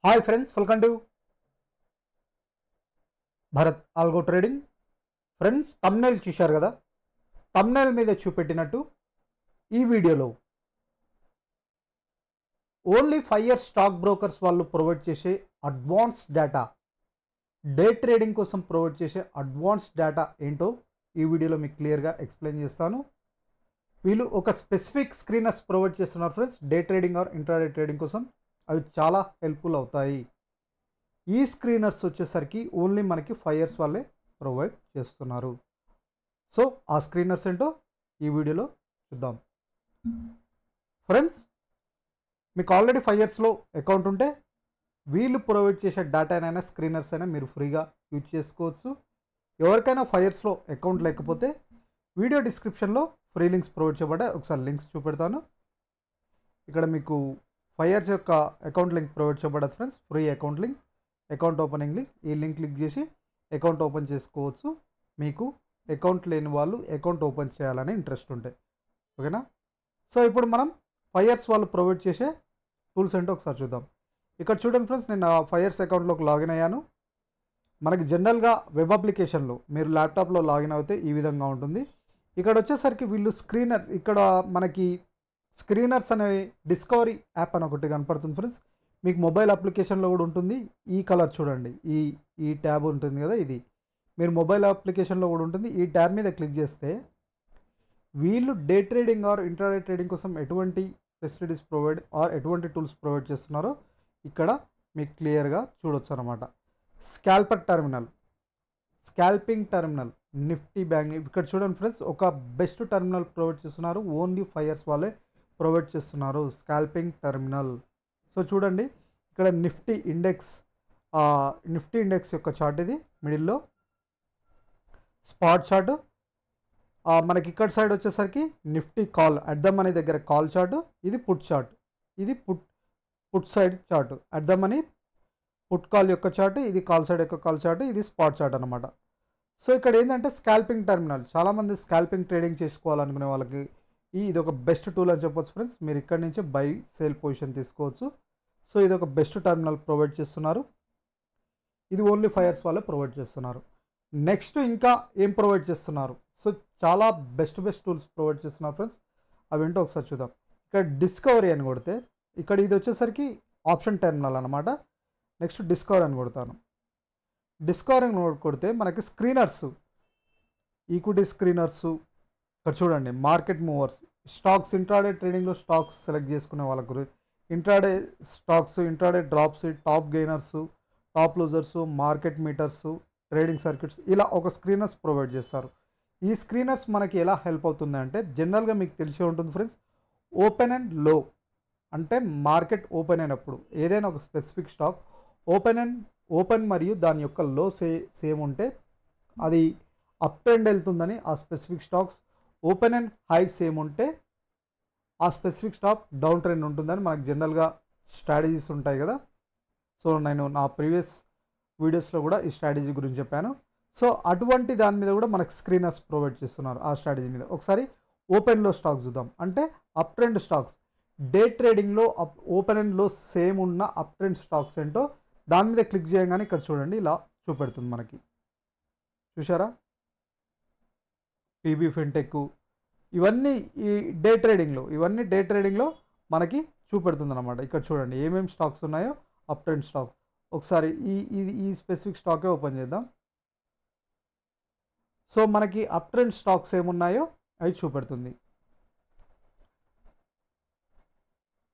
Hi friends, welcome to Bharat algo trading. Friends, thumbnail చూశారు కదా. Thumbnail మీద చూపెట్టినట్టు ఈ వీడియోలో ఓన్లీ 5 ఇయర్స్ స్టాక్ బ్రోకర్స్ వాళ్ళు ప్రొవైడ్ చేసే అడ్వాన్స్ డేటా, డే ట్రేడింగ్ కోసం ప్రొవైడ్ చేసే అడ్వాన్స్ డేటా ఏంటో ఈ వీడియోలో మీకు క్లియర్గా ఎక్స్ప్లెయిన్ చేస్తాను. వీళ్ళు ఒక స్పెసిఫిక్ స్క్రీనర్స్ ప్రొవైడ్ చేస్తున్నారు friends, day trading are intraday trading కోసం. అవి చాలా హెల్ప్ఫుల్ అవుతాయి. ఈ స్క్రీనర్స్ వచ్చేసరికి ఓన్లీ మనకి 5 ఇయర్స్ వాళ్ళే ప్రొవైడ్ చేస్తున్నారు. సో ఆ స్క్రీనర్స్ ఏంటో ఈ వీడియోలో చూద్దాం. ఫ్రెండ్స్, మీకు ఆల్రెడీ 5 ఇయర్స్లో అకౌంట్ ఉంటే వీళ్ళు ప్రొవైడ్ చేసే డేటానైనా స్క్రీనర్స్ అయినా మీరు ఫ్రీగా యూజ్ చేసుకోవచ్చు. ఎవరికైనా 5 ఇయర్స్లో అకౌంట్ లేకపోతే వీడియో డిస్క్రిప్షన్లో ఫ్రీ లింక్స్ ప్రొవైడ్ చేయబడ్డాయి. ఒకసారి లింక్స్ చూపెడతాను. ఇక్కడ మీకు 5 ఇయర్స్ యొక్క అకౌంట్ లింక్ ప్రొవైడ్ చేయబడ్డది friends. Free account link, account opening link. ఈ లింక్ క్లిక్ చేసి అకౌంట్ ఓపెన్ చేసుకోవచ్చు. మీకు అకౌంట్ లేని వాళ్ళు అకౌంట్ ఓపెన్ చేయాలని ఇంట్రెస్ట్ ఉంటాయి. ఓకేనా? సో ఇప్పుడు మనం 5 ఇయర్స్ వాళ్ళు ప్రొవైడ్ చేసే టూల్స్ ఏంటో ఒకసారి చూద్దాం. ఇక్కడ చూడండి ఫ్రెండ్స్, నేను 5 ఇయర్స్ అకౌంట్లోకి లాగిన్ అయ్యాను. మనకి జనరల్గా వెబ్ అప్లికేషన్లో మీరు ల్యాప్టాప్లో లాగిన్ అయితే ఈ విధంగా ఉంటుంది. ఇక్కడ వచ్చేసరికి వీళ్ళు స్క్రీనర్, ఇక్కడ మనకి స్క్రీనర్స్ అనే డిస్కవరీ యాప్ అని ఒకటి కనపడుతుంది ఫ్రెండ్స్. మీకు మొబైల్ అప్లికేషన్లో కూడా ఉంటుంది. ఈ కలర్ చూడండి, ఈ ఈ ట్యాబ్ ఉంటుంది కదా, ఇది మీరు మొబైల్ అప్లికేషన్లో కూడా ఉంటుంది. ఈ ట్యాబ్ మీద క్లిక్ చేస్తే వీళ్ళు day trading are intraday trading కోసం ఎటువంటి ఫెసిలిటీస్ ప్రొవైడ్ ఆర్ ఎటువంటి టూల్స్ ప్రొవైడ్ చేస్తున్నారో ఇక్కడ మీకు క్లియర్గా చూడొచ్చు అనమాట. స్కాల్పర్ terminal, scalping terminal, Nifty bank. ఇక్కడ చూడండి ఫ్రెండ్స్, ఒక బెస్ట్ టెర్మినల్ ప్రొవైడ్ చేస్తున్నారు. ఓన్లీ 5 ఇయర్స్ వాళ్ళే ప్రొవైడ్ చేస్తున్నారు, స్కాల్పింగ్ టెర్మినల్. సో చూడండి, ఇక్కడ నిఫ్టీ ఇండెక్స్, నిఫ్టీ ఇండెక్స్ యొక్క చార్ట్ ఇది మిడిల్లో స్పాట్ చార్ట్. మనకి ఇక్కడ సైడ్ వచ్చేసరికి Nifty call at the money దగ్గర కాల్ చార్ట్. ఇది పుట్ చార్ట్, ఇది put side chart. At the money put call యొక్క చార్ట్, ఇది కాల్ సైడ్ యొక్క కాల్ చార్ట్, ఇది స్పాట్ చార్ట్ అనమాట. సో ఇక్కడ ఏంటంటే స్కాల్పింగ్ టెర్మినల్, చాలామంది స్కాల్పింగ్ ట్రేడింగ్ చేసుకోవాలనుకునే వాళ్ళకి ఇది ఒక బెస్ట్ టూల్ అని చెప్పొచ్చు ఫ్రెండ్స్. మీరు ఇక్కడ నుంచి బై సేల్ పొజిషన్ తీసుకోవచ్చు. సో ఇది ఒక బెస్ట్ టెర్మినల్ ప్రొవైడ్ చేస్తున్నారు. ఇది ఓన్లీ 5 ఇయర్స్ వాళ్ళే ప్రొవైడ్ చేస్తున్నారు. నెక్స్ట్ ఇంకా ఏం ప్రొవైడ్ చేస్తున్నారు? సో చాలా బెస్ట్ టూల్స్ ప్రొవైడ్ చేస్తున్నారు ఫ్రెండ్స్. అవి ఏంటో ఒకసారి చూద్దాం. ఇక్కడ డిస్కవరీ అని కొడితే, ఇక్కడ ఇది వచ్చేసరికి ఆప్షన్ టెర్మినల్ అనమాట. నెక్స్ట్ డిస్కవరీ అని కొడతాను. డిస్కవరీ అని కొడితే మనకి స్క్రీనర్స్, ఈక్విటీ స్క్రీనర్స్. ఇక్కడ చూడండి, మార్కెట్ మూవర్స్, స్టాక్స్, ఇంట్రాడే ట్రేడింగ్లో స్టాక్స్ సెలెక్ట్ చేసుకునే వాళ్ళ గురించి, intraday stocks, intraday drops, top gainers, top losers, market meters, trading circuits, ఇలా ఒక స్క్రీనర్స్ ప్రొవైడ్ చేస్తారు. ఈ స్క్రీనర్స్ మనకి ఎలా హెల్ప్ అవుతుంది అంటే, జనరల్గా మీకు తెలిసే ఉంటుంది ఫ్రెండ్స్, ఓపెన్ అండ్ లో అంటే మార్కెట్ ఓపెన్ అయినప్పుడు ఏదైనా ఒక స్పెసిఫిక్ స్టాక్ ఓపెన్ మరియు దాని యొక్క లో సేమ్ ఉంటే అది అప్ ట్రెండ్ వెళ్తుందని, ఆ specific stocks open and high same ఉంటే ఆ స్పెసిఫిక్ స్టాక్ డౌన్ ట్రెండ్ ఉంటుందని మనకు జనరల్గా స్ట్రాటజీస్ ఉంటాయి కదా. సో నేను నా ప్రీవియస్ వీడియోస్లో కూడా ఈ స్ట్రాటజీ గురించి చెప్పాను. సో అటువంటి దాని మీద కూడా మనకు స్క్రీనర్స్ ప్రొవైడ్ చేస్తున్నారు. ఆ స్ట్రాటజీ మీద ఒకసారి ఓపెన్లో స్టాక్స్ చూద్దాం. అంటే అప్ ట్రెండ్ స్టాక్స్, డే ట్రేడింగ్లో ఓపెన్ అండ్ లో సేమ్ ఉన్న అప్ ట్రెండ్ స్టాక్స్ ఏంటో దాని మీద క్లిక్ చేయగానే ఇక్కడ చూడండి ఇలా చూపెడుతుంది మనకి. చూసారా? పీబీ ఫిన్టెక్, ఇవన్నీ డే ట్రేడింగ్లో మనకి చూపెడుతుంది అనమాట. ఇక్కడ చూడండి ఏమేమి స్టాక్స్ ఉన్నాయో, అప్ ట్రెండ్ స్టాక్స్. ఒకసారి ఈ స్పెసిఫిక్ స్టాకే ఓపెన్ చేద్దాం. సో మనకి అప్ ట్రెండ్ స్టాక్స్ ఏమున్నాయో అవి చూపెడుతుంది.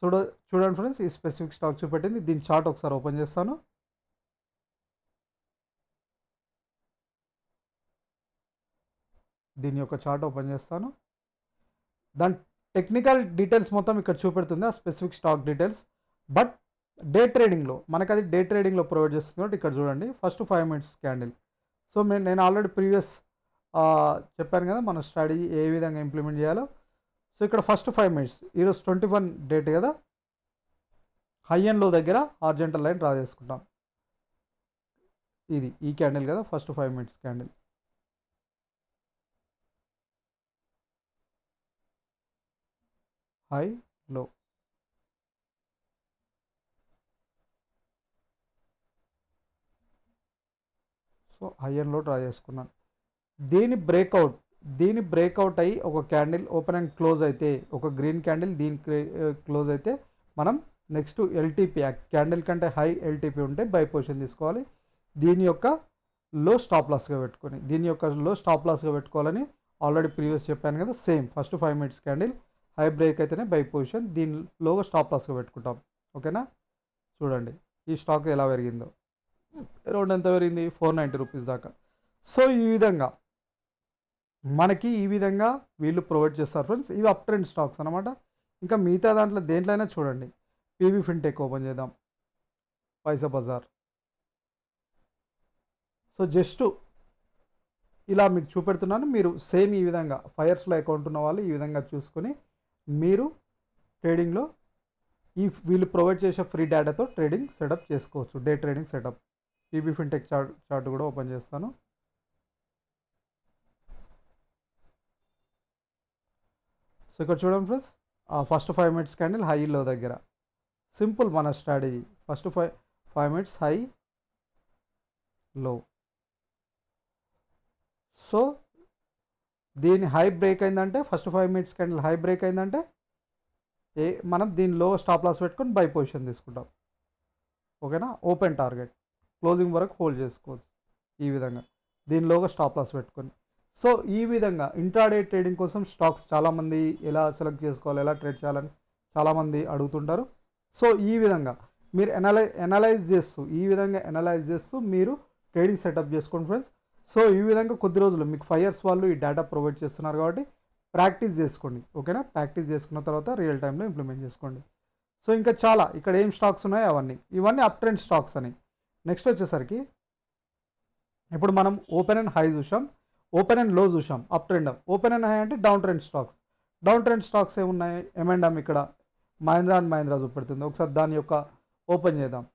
చూడండి ఫ్రెండ్స్, ఈ స్పెసిఫిక్ స్టాక్ చూపెట్టింది. దీని చార్ట్ ఒకసారి ఓపెన్ చేస్తాను. దీని యొక్క చార్ట్ ఓపెన్ చేస్తాను. దాని టెక్నికల్ డీటెయిల్స్ మొత్తం ఇక్కడ చూపెడుతుంది, ఆ specific stock details. But day ట్రేడింగ్లో మనకు అది డే ట్రేడింగ్లో ప్రొవైడ్ చేస్తుంది కాబట్టి ఇక్కడ చూడండి, ఫస్ట్ 5 మినిట్స్ క్యాండిల్. సో నేను ఆల్రెడీ ప్రీవియస్ చెప్పాను కదా మన స్ట్రాటజీ ఏ విధంగా ఇంప్లిమెంట్ చేయాలో. సో ఇక్కడ ఫస్ట్ 5 మినిట్స్, ఈరోజు 21 డేట్ కదా, హై అండ్ లో దగ్గర హార్జెంటల్ లైన్ డ్రా చేసుకుంటాం. ఇది ఈ క్యాండిల్ కదా, ఫస్ట్ 5 మినిట్స్ క్యాండిల్. హై లో, సో హై అండ్లో డ్రా చేసుకున్నాను. దీని బ్రేక్అవుట్ అయ్యి ఒక క్యాండిల్ ఓపెన్ అండ్ క్లోజ్ అయితే, ఒక గ్రీన్ క్యాండిల్ దీని క్లోజ్ అయితే మనం నెక్స్ట్ ఎల్టీపీ, క్యాండిల్ కంటే హై ఎల్టీపీ ఉంటే బై పొజిషన్ తీసుకోవాలి. దీని యొక్క లో స్టాప్ లాస్గా పెట్టుకోవాలని ఆల్రెడీ ప్రీవియస్ చెప్పాను కదా. Same first 5 minutes candle high break అయితేనే బై పొజిషన్, దీని లోగా స్టాప్ లాస్గా పెట్టుకుంటాం. ఓకేనా, చూడండి ఈ స్టాక్ ఎలా పెరిగిందో. అరౌండ్ ఎంత పెరిగింది, 490 రూపీస్ దాకా. సో ఈ విధంగా మనకి వీళ్ళు ప్రొవైడ్ చేస్తారు ఫ్రెండ్స్. ఇవి అప్ ట్రెండ్ స్టాక్స్ అనమాట. ఇంకా మిగతా దాంట్లో దేంట్లో అయినా చూడండి. పీవీ ఫిన్టెక్ ఓపెన్ చేద్దాం, పైసా బజార్. సో జస్ట్ ఇలా మీకు చూపెడుతున్నాను. మీరు సేమ్ ఈ విధంగా ఫైర్స్లో అకౌంట్ ఉన్న వాళ్ళు ఈ విధంగా చూసుకొని మీరు ట్రేడింగ్లో వీళ్ళు ప్రొవైడ్ చేసే ఫ్రీ డేటాతో ట్రేడింగ్ సెటప్ చేసుకోవచ్చు. Day trading setup. PB fintech chart కూడా ఓపెన్ చేస్తాను. సో ఇక్కడ చూడండి friends, first 5 minutes candle high లో దగ్గర. సింపుల్ మన స్ట్రాటజీ. ఫస్ట్ 5 మినిట్స్ హై లో. సో దీని హై బ్రేక్ అయిందంటే, first 5 minutes candle high break అయిందంటే మనం దీని లో స్టాప్ లాస్ పెట్టుకొని బై పొజిషన్ తీసుకుంటాం. ఓకేనా, ఓపెన్ టార్గెట్ క్లోజింగ్ వరకు హోల్డ్ చేసుకోవచ్చు ఈ విధంగా దీనిలోగా స్టాప్ లాస్ పెట్టుకొని. సో ఈ విధంగా ఇంట్రాడే ట్రేడింగ్ కోసం స్టాక్స్ చాలామంది ఎలా సెలెక్ట్ చేసుకోవాలి, ఎలా ట్రేడ్ చేయాలని చాలామంది అడుగుతుంటారు. సో ఈ విధంగా మీరు ఎనలైజ్ చేస్తూ మీరు ట్రేడింగ్ సెటప్ చేసుకోండి ఫ్రెండ్స్. సో ఈ విధంగా కొద్ది రోజులు మీకు 5 years వాళ్ళు ఈ డేటా ప్రొవైడ్ చేస్తున్నారు కాబట్టి ప్రాక్టీస్ చేసుకోండి. ఓకేనా, ప్రాక్టీస్ చేసుకున్న తర్వాత రియల్ టైంలో ఇంప్లిమెంట్ చేసుకోండి. సో ఇంకా చాలా ఇక్కడ ఏం స్టాక్స్ ఉన్నాయో ఇవన్నీ అప్ ట్రెండ్ స్టాక్స్ అని. నెక్స్ట్ వచ్చేసరికి ఇప్పుడు మనం ఓపెన్ అండ్ హై చూసాం, ఓపెన్ అండ్ లో చూసాం, up trend. Open and high అంటే డౌన్ ట్రెండ్ స్టాక్స్ ఏమున్నాయి, M&M ఇక్కడ మహీంద్రా అండ్ మహీంద్రా చూపెడుతుంది. ఒకసారి దాని యొక్క ఓపెన్ చేద్దాం.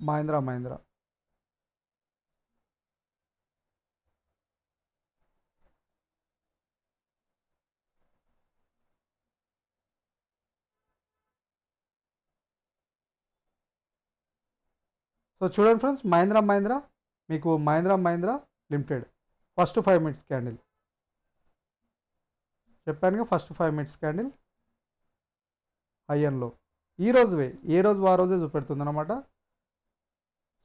మహీంద్రా సో చూడండి ఫ్రెండ్స్, మహీంద్రా మీకు Mahindra limited first 5 minutes candle చెప్పానుగా. First 5 minutes candle high and low ఏ రోజు ఆ రోజే చూపెడుతుంది అనమాట.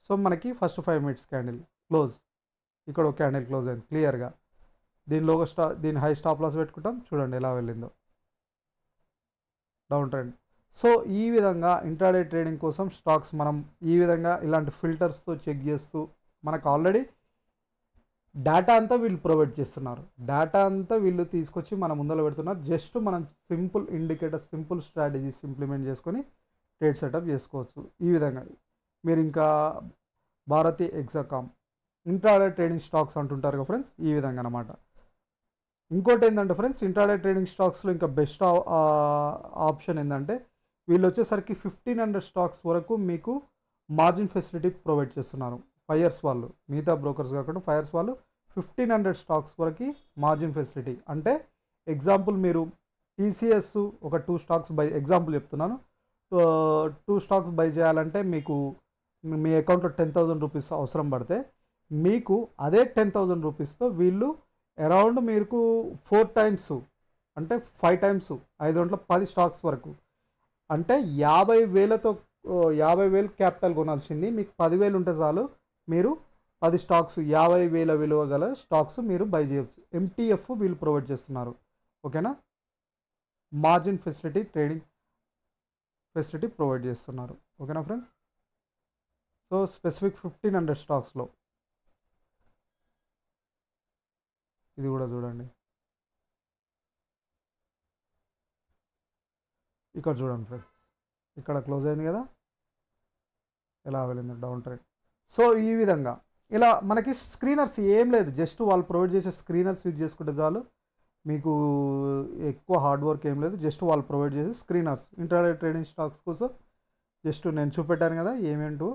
సో మనకి ఫస్ట్ 5 మినిట్స్ క్యాండిల్ క్లోజ్, ఇక్కడ ఒక క్యాండిల్ క్లోజ్ అయింది క్లియర్గా. దీని హై స్టాప్ లాస్ పెట్టుకుంటాం. చూడండి ఎలా వెళ్ళిందో, డౌన్ ట్రెండ్. సో ఈ విధంగా ఇంట్రాడే ట్రేడింగ్ కోసం స్టాక్స్ మనం ఈ విధంగా ఇలాంటి ఫిల్టర్స్తో చెక్ చేస్తూ, మనకు ఆల్రెడీ డేటా అంతా వీళ్ళు ప్రొవైడ్ చేస్తున్నారు. డేటా అంతా వీళ్ళు తీసుకొచ్చి మన ముందర పెడుతున్నారు. జస్ట్ మనం simple indicator, simple strategies implement చేసుకొని ట్రేడ్ సెటప్ చేసుకోవచ్చు ఈ విధంగా. మీరు ఇంకా భారతి ఎగ్జాకామ్ ఇంట్రాడే ట్రేడింగ్ స్టాక్స్ అంటుంటారు కదా ఫ్రెండ్స్, ఈ విధంగా అనమాట. ఇంకోటి ఏంటంటే ఫ్రెండ్స్, ఇంట్రాడే ట్రేడింగ్ స్టాక్స్లో ఇంకా బెస్ట్ ఆప్షన్ ఏంటంటే వీళ్ళు వచ్చేసరికి 1500 స్టాక్స్ వరకు మీకు మార్జిన్ ఫెసిలిటీ ప్రొవైడ్ చేస్తున్నారు. 5 years వాళ్ళు, మిగతా బ్రోకర్స్ కాకుండా 5 years వాళ్ళు 1500 స్టాక్స్ వరకు మార్జిన్ ఫెసిలిటీ. అంటే ఎగ్జాంపుల్ మీరు TCS ఒక 2 స్టాక్స్ బై, ఎగ్జాంపుల్ చెప్తున్నాను, 2 స్టాక్స్ బై చేయాలంటే మీకు మీ అకౌంట్లో 10,000 రూపీస్ అవసరం పడితే మీకు అదే 10,000 రూపీస్తో వీళ్ళు అరౌండ్ మీకు 4 times అంటే 5 times 10 స్టాక్స్ వరకు, అంటే 50,000 క్యాపిటల్ కొనాల్సింది మీకు 10,000 ఉంటే చాలు, మీరు 10 స్టాక్స్ 50,000 విలువ గల స్టాక్స్ మీరు బై చేయవచ్చు. MTF వీళ్ళు ప్రొవైడ్ చేస్తున్నారు. ఓకేనా, margin facility, trading facility provide చేస్తున్నారు. ఓకేనా ఫ్రెండ్స్. సో స్పెసిఫిక్ 1500 స్టాక్స్లో ఇది కూడా చూడండి. ఇక్కడ చూడండి ఫ్రెండ్స్, ఇక్కడ క్లోజ్ అయింది కదా, ఎలా వెళ్ళింది డౌన్ ట్రెండ్. సో ఈ విధంగా ఇలా మనకి స్క్రీనర్స్ ఏం లేదు, జస్ట్ వాళ్ళు ప్రొవైడ్ చేసే స్క్రీనర్స్ యూజ్ చేసుకుంటే చాలు. మీకు ఎక్కువ హార్డ్ వర్క్ ఏం లేదు, జస్ట్ వాళ్ళు ప్రొవైడ్ చేసే స్క్రీనర్స్. ఇంట్రాడే ట్రేడింగ్ స్టాక్స్ కోసం జస్ట్ నేను చూపెట్టాను కదా ఏమేంటో.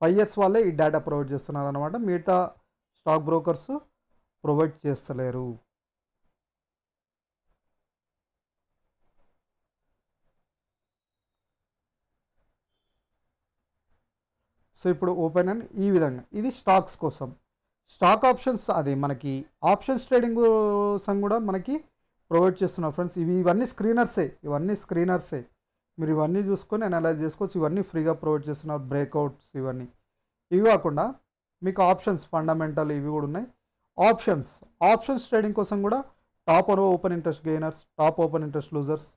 5 years వాళ్ళే ఈ డేటా ప్రొవైడ్ చేస్తున్నారు అనమాట, మిగతా స్టాక్ బ్రోకర్స్ ప్రొవైడ్ చేస్తలేరు. సో ఇప్పుడు ఓపెన్ అండ్ ఈ విధంగా ఇది స్టాక్స్ కోసం. స్టాక్ ఆప్షన్స్ అది మనకి ఆప్షన్స్ ట్రేడింగ్ కోసం కూడా మనకి ప్రొవైడ్ చేస్తున్నారు ఫ్రెండ్స్. ఇవన్నీ స్క్రీనర్సే. మీరు ఇవన్నీ చూసుకొని అనలైజ్ చేసుకోవచ్చు. ఇవన్నీ ఫ్రీగా ప్రొవైడ్ చేస్తున్నారు, బ్రేక్అవుట్స్ ఇవన్నీ. ఇవి కాకుండా మీకు ఆప్షన్స్ ఫండమెంటల్ ఇవి కూడా ఉన్నాయి. ఆప్షన్స్ ట్రేడింగ్ కోసం కూడా top open interest gainers, top open interest losers.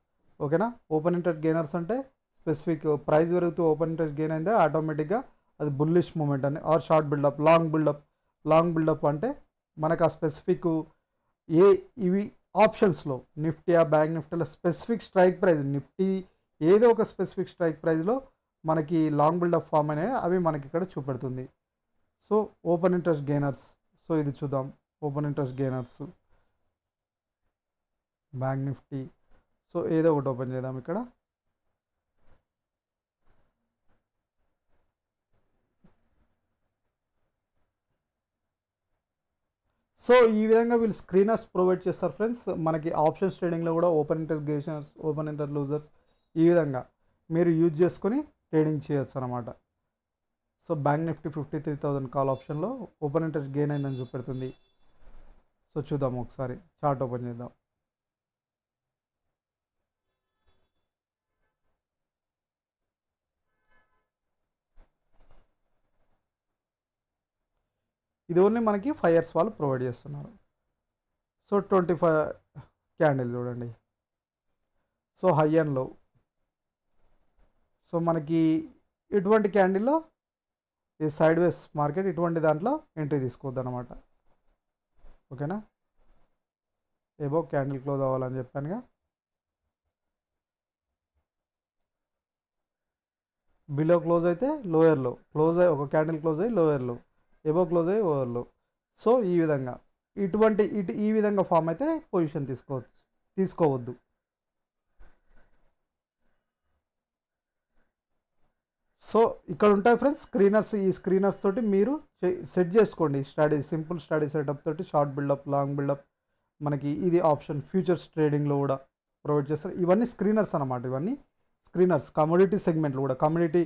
ఓకేనా. ఓపెన్ ఇంట్రెస్ట్ గెయినర్స్ అంటే స్పెసిఫిక్ ప్రైస్ పెరుగుతూ ఓపెన్ ఇంట్రెస్ట్ గెయిన్ అయిందే ఆటోమేటిక్గా అది బుల్లిష్ మూమెంట్ అని. Or short buildup, long buildup అంటే మనకు ఆ స్పెసిఫిక్ ఇవి ఆప్షన్స్లో నిఫ్టీ బ్యాంక్ నిఫ్టీలో స్పెసిఫిక్ స్ట్రైక్ ప్రైస్, నిఫ్టీ ఏదో ఒక స్పెసిఫిక్ స్ట్రైక్ ప్రైస్లో మనకి లాంగ్ బిల్డప్ ఫామ్ అనేవి అవి మనకి ఇక్కడ చూపెడుతుంది. So open interest gainers. So ఇది చూద్దాం. Open interest gainers bank Nifty. So ఏదో ఒకటి ఓపెన్ చేద్దాం ఇక్కడ. సో ఈ విధంగా వీళ్ళు స్క్రీనర్స్ ప్రొవైడ్ చేస్తారు ఫ్రెండ్స్. మనకి ఆప్షన్స్ ట్రేడింగ్లో కూడా open interest gainers, open interest losers ఈ విధంగా మీరు యూజ్ చేసుకొని ట్రేడింగ్ చేయొచ్చు అనమాట. సో బ్యాంక్ నిఫ్టీ 53,000 కాల్ ఆప్షన్లో ఓపెన్ ఇంట్రెస్ట్ గెయిన్ అయిందని చూపెడుతుంది. సో చూద్దాం ఒకసారి చార్ట్ ఓపెన్ చేద్దాం. ఇది ఓన్లీ మనకి 5 years వాళ్ళు ప్రొవైడ్ చేస్తున్నారు. సో 25 క్యాండిల్ చూడండి. సో హై అండ్ లో. సో మనకి ఇటువంటి క్యాండిల్లో ఈ సైడ్ వేస్ మార్కెట్ ఇటువంటి దాంట్లో ఎంట్రీ తీసుకోవద్దు అనమాట. ఓకేనా. ఏవో క్యాండిల్ క్లోజ్ అవ్వాలని చెప్పానుగా. బిలో క్లోజ్ అయితే లోయర్లో క్లోజ్ అయ్యి ఒక క్యాండిల్ క్లోజ్ అయ్యి లోయర్లో, ఏవో క్లోజ్ అయ్యి ఓవర్లో. సో ఈ విధంగా ఈ విధంగా ఫామ్ అయితే పొజిషన్ తీసుకోవద్దు. సో ఇక్కడ ఉంటాయి ఫ్రెండ్స్ స్క్రీనర్స్. ఈ స్క్రీనర్స్ తోటి మీరు సెట్ చేసుకోండి సింపుల్ స్టడీ సెటప్ తోటి. షార్ట్ బిల్డప్, లాంగ్ బిల్డప్ మనకి ఇది ఆప్షన్ ఫ్యూచర్స్ ట్రేడింగ్లో కూడా ప్రొవైడ్ చేస్తారు. ఇవన్నీ స్క్రీనర్స్ అనమాట. ఇవన్నీ స్క్రీనర్స్. కమోడిటీ సెగ్మెంట్లో కూడా commodity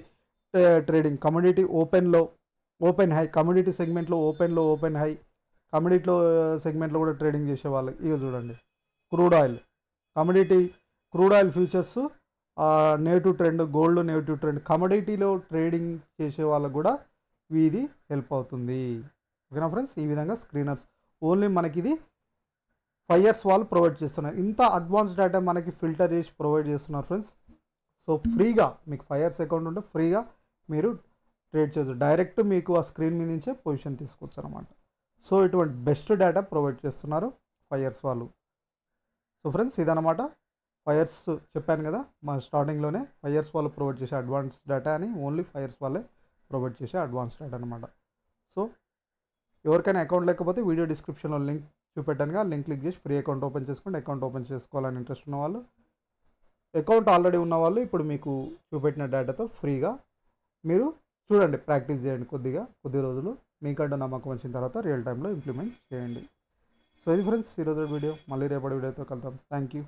trading, commodity open high, commodity సెగ్మెంట్లో ఓపెన్ హై, కమోడిటీలో సెగ్మెంట్లో కూడా ట్రేడింగ్ చేసే వాళ్ళు. ఇక చూడండి crude oil futures negative trend, gold negative trend, కమోడిటీలో ట్రేడింగ్ చేసే వాళ్ళకు కూడా ఇది హెల్ప్ అవుతుంది. ఓకేనా ఫ్రెండ్స్. ఈ విధంగా స్క్రీనర్స్ ఓన్లీ మనకి ఇది 5 years వాళ్ళు ప్రొవైడ్ చేస్తున్నారు. ఇంత అడ్వాన్స్ డేటా మనకి ఫిల్టర్ చేసి ప్రొవైడ్ చేస్తున్నారు ఫ్రెండ్స్. సో ఫ్రీగా మీకు 5 years అకౌంట్ ఉంటే ఫ్రీగా మీరు ట్రేడ్ చేయొచ్చు. డైరెక్ట్ మీకు ఆ స్క్రీన్ మీద నుంచే పొజిషన్ తీసుకోవచ్చు అనమాట. సో ఇటువంటి బెస్ట్ డేటా ప్రొవైడ్ చేస్తున్నారు 5 years వాళ్ళు. సో ఫ్రెండ్స్ ఇదనమాట 5 years చెప్పాను కదా మా స్టార్టింగ్లోనే. 5 years వాళ్ళు ప్రొవైడ్ చేసే అడ్వాన్స్ డేటా అని ఓన్లీ 5 years వాళ్ళే ప్రొవైడ్ చేసే అడ్వాన్స్ డేటా అనమాట. సో ఎవరికైనా అకౌంట్ లేకపోతే వీడియో డిస్క్రిప్షన్లో లింక్ చూపెట్టానుగా, లింక్ క్లిక్ చేసి ఫ్రీ అకౌంట్ ఓపెన్ చేసుకోండి. అకౌంట్ ఓపెన్ చేసుకోవాలని ఇంట్రెస్ట్ ఉన్న వాళ్ళు, అకౌంట్ ఆల్రెడీ ఉన్న వాళ్ళు ఇప్పుడు మీకు చూపెట్టిన డేటాతో ఫ్రీగా మీరు చూడండి, ప్రాక్టీస్ చేయండి కొద్ది రోజులు. మీకంటూ నమ్మకం వచ్చిన తర్వాత రియల్ టైంలో ఇంప్లిమెంట్ చేయండి. సో ఇది ఫ్రెండ్స్ ఈరోజు వీడియో. మళ్ళీ రేపటి వీడియోతో కలుద్దాం. Thank you.